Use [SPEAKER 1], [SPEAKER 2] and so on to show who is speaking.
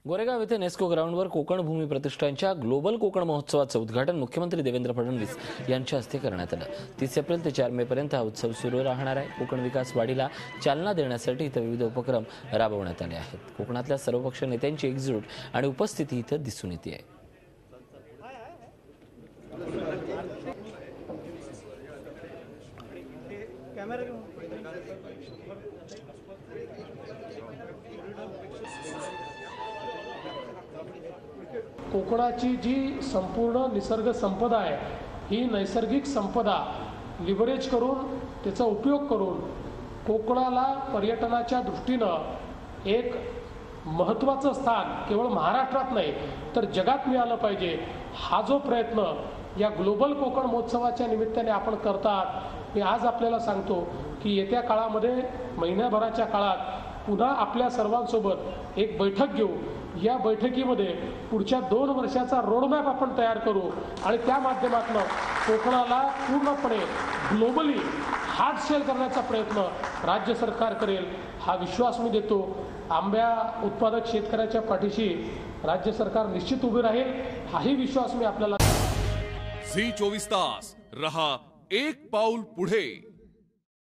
[SPEAKER 1] गोरेगाव येथे नेस्को ग्राउंडवर कोकण भूमी प्रतिष्ठानच्या ग्लोबल कोकण महोत्सवाचं उद्घाटन मुख्यमंत्री देवेंद्र फडणवीस यांच्या हस्ते करण्यात आलं। 30 एप्रिल ते 4 मे पर्यंत हा उत्सव सुरू राहणार आहे। कोकण विकास वाढीला चालना देण्यासाठी इथे विविध उपक्रम राबवण्यात आले आहेत। कोकणातल्या सर्वपक्षीय नेत्यांची एकजूट आणि उपस्थिती इथे दिसून येते आहे।
[SPEAKER 2] कोकणाची जी संपूर्ण निसर्ग संपदा आहे ही नैसर्गिक संपदा लिव्हरेज करून त्याचा उपयोग करून कोकणाला पर्यटनाच्या दृष्टीनं एक महत्त्वाचं स्थान केवळ महाराष्ट्रात नाही तर जगात मिळालं पाहिजे। हा जो प्रयत्न या ग्लोबल कोकण महोत्सवाच्या निमित्ताने आपण करतात, मी आज आपल्याला सांगतो की येत्या काळामध्ये महिन्याभराच्या काळात पुन्हा आपल्या सर्वांसोबत एक बैठक घेऊ। या बैठकीमध्ये पुढच्या 2 वर्षाचा रोडमॅप आपण तयार करू आणि त्या माध्यमातून कोकणाला पूर्णपणे ग्लोबली हार्ड सेल करण्याचा प्रयत्न राज्य सरकार करेल, हा विश्वास मी देतो। आंबा उत्पादक शेतकऱ्याच्या पाठीशी राज्य सरकार निश्चित उभे राहील, हाही विश्वास मी आपल्याला।
[SPEAKER 3] झी 24 तास रहा एक पाऊल पुढे।